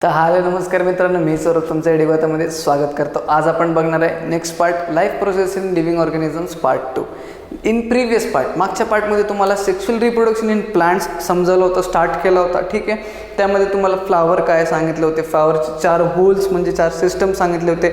तर हाय नमस्कार मित्रांनो, मी सौरभ तुमच्या गाथामध्ये स्वागत करतो. आज आपण बघणार आहे next part, life process in living organisms part 2. In previous part, मागच्या पार्टमध्ये तुम्हाला सेक्शुअल रिप्रोडक्शन इन प्लांट्स समजवलं होतं, स्टार्ट केला होता. ठीक आहे, त्यामध्ये तुम्हाला फ्लावर काय सांगितले होते, फ्लावरचे 4 होल्स म्हणजे 4 सिस्टम सांगितले होते,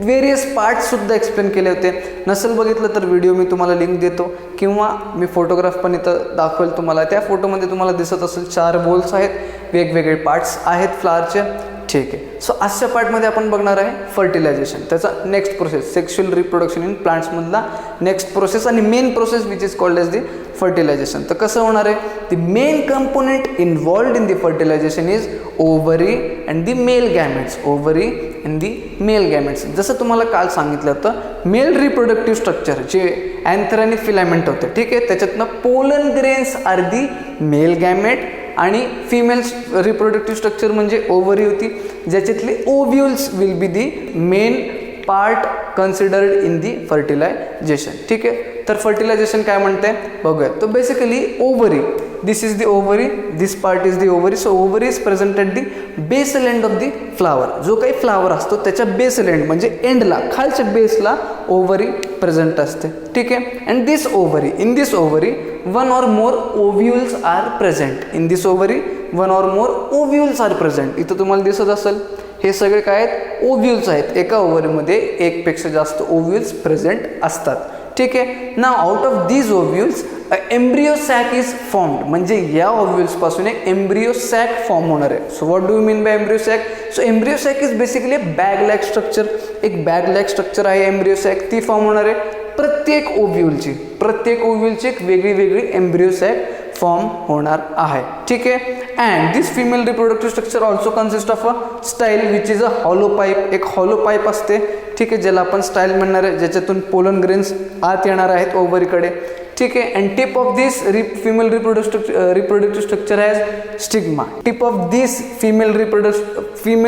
वेरियस पार्ट्ससुद्धा एक्सप्लेन केले होते. नसेल बघितलं तर व्हिडिओ मी तुम्हाला लिंक देतो किंवा मी फोटोग्राफ पण इथं दाखवेल तुम्हाला. त्या फोटोमध्ये तुम्हाला दिसत असेल 4 होल्स आहेत, वेगवेगळे पार्ट्स आहेत फ्लावरचे. ठीक आहे, सो आजच्या पार्टमध्ये आपण बघणार आहे फर्टिलायझेशन, त्याचा next process, sexual reproduction in प्लांट्समधला नेक्स्ट प्रोसेस आणि main process which is called as the fertilisation. तर कसं होणार आहे, the main component involved in the fertilisation is ovary and the male gametes. Ovary and the male gametes, जसं तुम्हाला काल सांगितलं होतं, मेल रिप्रोडक्टिव्ह स्ट्रक्चर जे अँथर आणि फिलामेंट होते. ठीक आहे, त्याच्यातनं pollen grains are the male gamete आणि फिमेल रिप्रोडक्टिव्ह स्ट्रक्चर म्हणजे ओव्हरी होती, ज्याच्यातले ovules will be the main part considered in the fertilisation. ठीक आहे, तर फर्टिलायझेशन काय म्हणते बघूया. तर basically ovary, this is the ovary, this part is the ovary. So ovary is present at the basal end of the flower. जो काही flower असतो त्याच्या बेसल एंड म्हणजे एंडला, खालच्या बेसला ओव्हरी प्रेझेंट असते. ठीक आहे, and this ovary, in this ovary one or more ovules are present. In this ovary one or more ovules are present. इथं तुम्हाला दिसत असेल हे सगळे काय आहेत, ओव्ह्यूल्स आहेत. एका ओव्हरीमध्ये एकपेक्षा जास्त ओव्ह्यूल्स प्रेझेंट असतात. ठीक आहे, now out of these ovules embryo sac is formed. म्हणजे या ओव्ह्यूल्स पासून एक एम्ब्रियो सॅक फॉर्म होणार आहे. So what do you mean by embryo sac? So embryo sac is basically bag like structure. एक बॅग लॅक स्ट्रक्चर आहे embryo sac, ती form होणार आहे. प्रत्येक ओव्ह्यूलची एक वेगळी एम्ब्रियो सॅक फॉर्म होणार आहे. ठीक आहे, and this female reproductive structure also consist of a style which is a hollow pipe. एक हॉलो पाईप असते. ठीक आहे, ज्याला आपण स्टाईल म्हणणार आहे, ज्याच्यातून पोलन ग्रेन्स आत येणार आहेत ओव्हरीकडे. ठीक आहे, and tip of this female reproductive structure has stigma. Tip of this female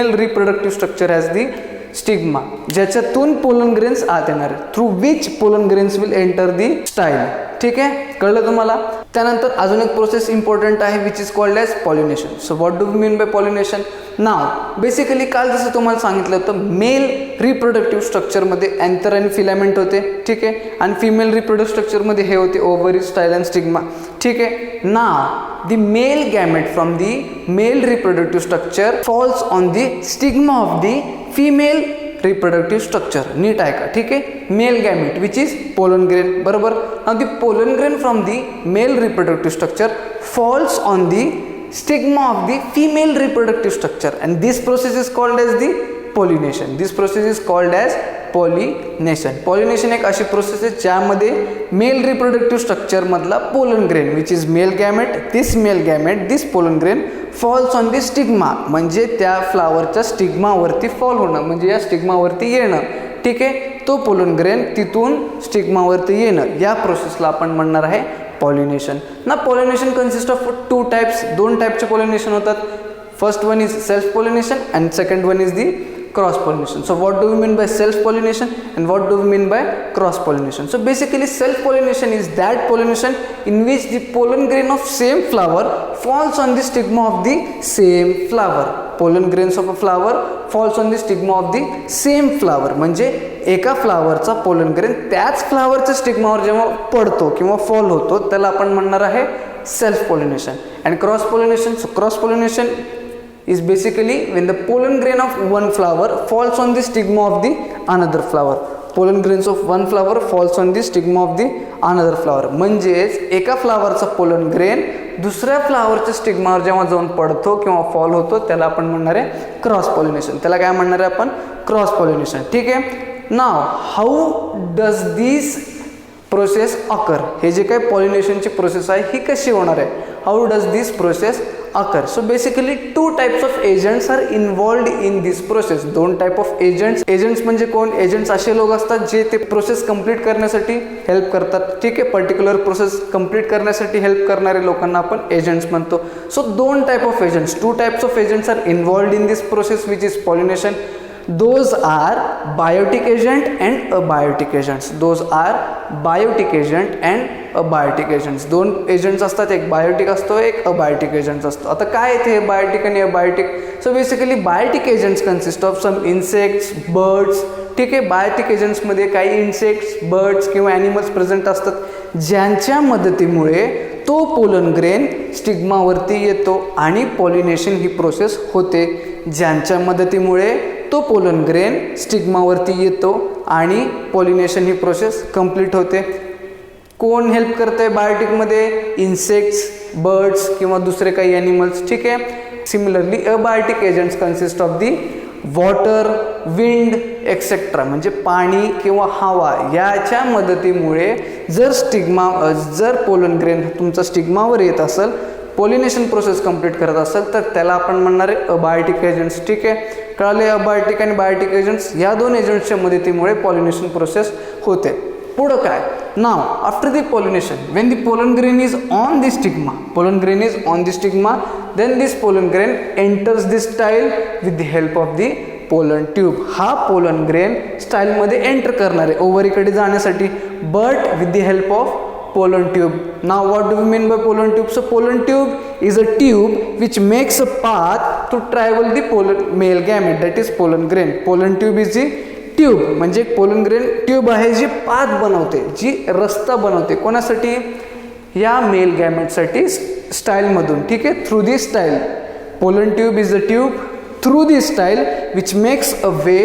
reproductive structure has the stigma, ज्याच्यातून पोलन ग्रेन्स आत येणार आहे, through which pollen grains will enter the style. ठीक आहे, कळलं तुम्हाला. त्यानंतर अजून एक प्रोसेस इम्पॉर्टंट आहे which is called as pollination. So what do mean by pollination? नाव बेसिकली काल जसं तुम्हाला सांगितलं होतं, मेल रिप्रोडक्टिव्ह स्ट्रक्चरमध्ये अँथर आणि फिलामेंट होते. ठीक आहे, आणि फिमेल रिप्रोडक्टिव्ह स्ट्रक्चरमध्ये हे होते ओव्हरी, स्टाईल अँड स्टिग्मा. ठीक आहे, now the male gamete from the male reproductive structure falls on the stigma of the female reproductive structure. नीट आहे का? ठीक आहे, male gamete which is pollen grain, बरोबर. Now the pollen grain from the male reproductive structure falls on the stigma of the female reproductive structure, and this process is called as the pollination. This process is called as pollination. Pollination एक अशी process आहे ज्यामध्ये male reproductive स्ट्रक्चरमधला pollen grain which is male gamete, this pollen grain falls on the stigma, म्हणजे त्या फ्लावरच्या स्टिग्मावरती fall होणं, म्हणजे या स्टिग्मावरती येणं. ठीक आहे, तो पोलन ग्रेन तिथून स्टिग्मावरती येणं, या प्रोसेसला आपण म्हणणार आहे पॉलिनेशन. ना पॉलिनेशन कन्सिस्ट ऑफ 2 टाइप्स. 2 टाइपचे पॉलिनेशन होतात. First one is self pollination and second one is the cross pollination. So what do we mean by self pollination and what do we mean by cross pollination? So basically self pollination is that pollination in which the pollen grain of same flower falls on the stigma of the same flower. Pollen grains of a flower falls on the stigma of the same flower. म्हणजे एका फ्लावरचा pollen grain त्याच फ्लावरच्या स्टिग्मावर जेव्हा पडतो किंवा fall होतो त्याला आपण म्हणणार आहे self pollination. And cross pollination, so cross pollination is basically when the pollen grain of one flower falls on the stigma of the another flower. Pollen grains of one flower falls on the stigma of the another flower. म्हणजेच एका फ्लावरचा pollen grain दुसऱ्या फ्लावरच्या स्टिग्मावर जेव्हा जाऊन पडतो किंवा fall होतो त्याला आपण म्हणणार आहे क्रॉस पॉलिनेशन. त्याला काय म्हणणार आहे आपण? Cross pollination. ठीक आहे, now how does this process occur? हे जे काही पॉलिनेशनची प्रोसेस आहे ही कशी होणार आहे? How does this process occur? So basically 2 types of agents are involved in this process. 2 type of agents म्हणजे कोण? एजंट्स असे लोक असतात जे ते प्रोसेस कंप्लीट करण्यासाठी हेल्प करतात. ठीक आहे, पर्टिक्युलर प्रोसेस कंप्लीट करण्यासाठी हेल्प करणारे लोकांना आपण एजंट्स म्हणतो. So 2 type of agents, 2 types of agents are involved in this process which is pollination. Those are biotic agent and abiotic agents. Those are biotic agent and abiotic agents. दोन agents असतात, एक Biotique असतो, एक abiotic agents असतो. आता काय इथे biotic आणि abiotic? So basically biotic agents consist of some insects, birds. ठीक आहे, बायोटिक एजंट्समध्ये काही इन्सेक्ट्स, बर्ड्स किंवा ॲनिमल्स प्रेझेंट असतात ज्यांच्या मदतीमुळे तो पोलन ग्रेन स्टिग्मावरती येतो आणि पॉलिनेशन ही प्रोसेस होते. ज्यांच्या मदतीमुळे तो पोलन ग्रेन स्टिग्मावरती येतो आणि पॉलिनेशन ही प्रोसेस कंप्लीट होते. कोण हेल्प करतं आहे बायोटिकमध्ये? इन्सेक्ट्स, बर्ड्स किंवा दुसरे काही ॲनिमल्स. ठीक आहे. Similarly abiotic agents consist of the water, wind etcetera, म्हणजे पाणी किंवा हवा याच्या मदतीमुळे जर पोलन ग्रेन तुमचा स्टिग्मावर येत असेल, पॉलिनेशन प्रोसेस कंप्लीट करत असेल, तर त्याला आपण म्हणणार आहे अबायोटिक एजंट्स. ठीक आहे, कळाले? अबायोटिक आणि बायोटिक एजंट्स या दोन एजंट्सच्या मदतीमुळे पॉलिनेशन प्रोसेस होते. पुढं काय? Now after the pollination, when the pollen grain is on the stigma, pollen grain is on the stigma, then this pollen grain enters this style with the help of the pollen tube. हा pollen grain style मध्ये enter करणार आहे ओव्हरीकडे जाण्यासाठी, but with the help of pollen tube. Now what do we mean by pollen tube? So pollen tube is a tube which makes a path to travel the male gamete, that is pollen grain. Pollen tube is the tube, म्हणजे pollen grain tube आहे जी path बनवते, जी रस्ता बनवते. कोणासाठी? या mail गॅमेटसाठी स्टाईलमधून. ठीक आहे, through the style. Pollen tube is a tube through the style which makes a way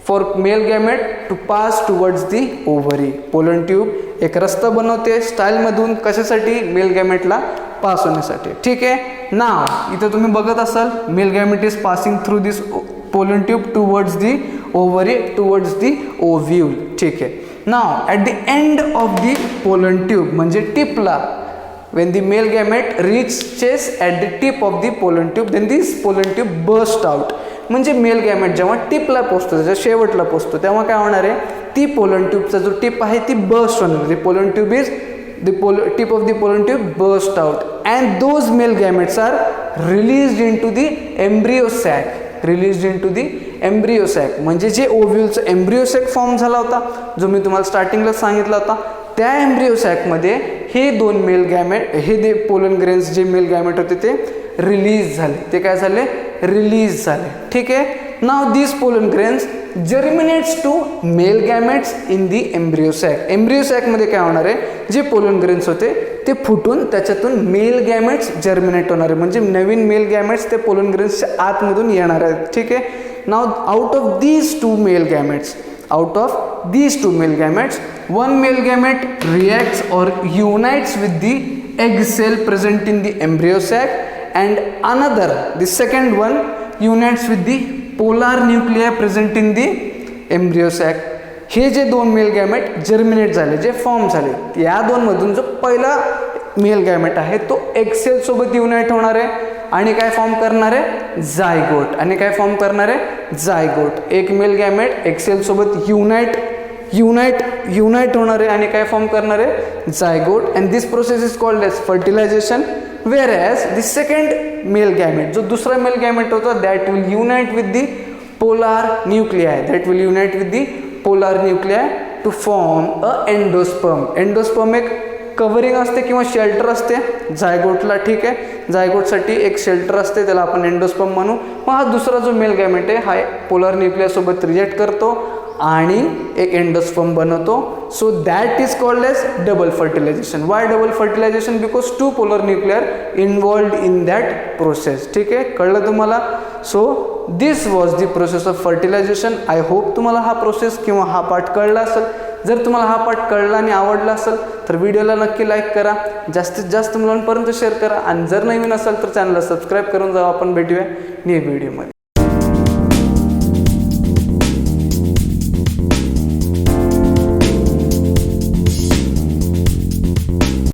for male gamete to pass towards the ovary. Pollen tube एक रस्ता बनवते स्टाईलमधून, कशासाठी? मेल गॅमेटला पास होण्यासाठी. ठीक आहे. नाव इथं तुम्ही बघत असाल, male gamete is passing through this pollen tube towards the ovary, towards the ovule. ठीक आहे. Now at the end of the pollen tube, म्हणजे टिपला, when the male gamete reaches at the tip of the pollen tube, then this pollen tube burst out. म्हणजे mail gamete जेव्हा टिपला पोचतो, त्याच्या शेवटला पोचतो, तेव्हा काय होणार आहे? ती पोलन ट्यूबचा जो टिप आहे ती बर्स्ट होणार. The pollen tube is tip of the pollen tube burst out and those male gametes are released in to the embryo sac. Released in to the embryo sac म्हणजे जे ओव्ह्यूलचा embryo sack form झाला होता, जो मी तुम्हाला स्टार्टिंगला सांगितला होता, त्या एम्ब्रियो सॅकमध्ये हे दोन मेल गॅमेट, हे जे पोलन ग्रेन्स जे मेल गॅमेट होते ते रिलीज झाले. ते काय झाले? रिलीज झाले. ठीक आहे. Now this pollen grains germinates two male gametes in the embryo sac. Embryo सॅकमध्ये काय होणार आहे? जे पोलन ग्रेन्स होते ते फुटून त्याच्यातून मेल गॅमेट्स जर्मिनेट होणार आहे, म्हणजे नवीन मेल गॅमेट्स ते पोलन ग्रेन्सच्या आतमधून येणार आहेत. ठीक आहे. Now out of these two male gametes, out of these two male gametes, one male gamete reacts or unites with the egg cell present in the embryo sac and another, the second one, unites with the polar nuclei present in the embryo sac. हे जे दोन mail gamete germinate झाले, जे form झाले, या दोन मधून जो पहिला मेल गॅमेट आहे तो एग सेल सोबत युनाइट होणार आहे आणि काय फॉर्म करणार आहे? जायगोट. आणि काय फॉर्म करणार आहे? जायगोट. एक मेल गॅमेट एग सेल सोबत युनाइट होणार आहे आणि काय फॉर्म करणार आहे? Zygote. And this process is called as fertilization. Whereas the second male gamete, जो दुसरा मेल गॅमेट होता, that will unite with the polar nuclei, polar nuclei to form a endosperm. Endosperm एक covering असते किंवा shelter असते जायगोटला. ठीक आहे. जायगोटसाठी एक शेल्टर असते, त्याला आपण एंडोस्पर्म म्हणू. मग हा दुसरा जो मेल गॅमेट आहे हा पोलार न्यूक्लियासोबत रिएक्ट करतो आणि एक एंडोस्पर्म बनवतो. So that is called as double fertilization. Why double fertilization? Because two polar nuclear involved in that process. ठीक आहे, कळलं तुम्हाला? So this was the process of fertilization. I hope तुम्हाला हा प्रोसेस किंवा हा पार्ट कळला असेल. जर तुम्हाला हा पार्ट कळला आणि आवडला असेल तर व्हिडिओला नक्की लाईक करा, जास्तीत जास्त मुलांपर्यंत शेअर करा आणि जर नवीन असेल तर चॅनलला सबस्क्राईब करून जाऊ. आपण भेटूया न्यू व्हिडिओमध्ये.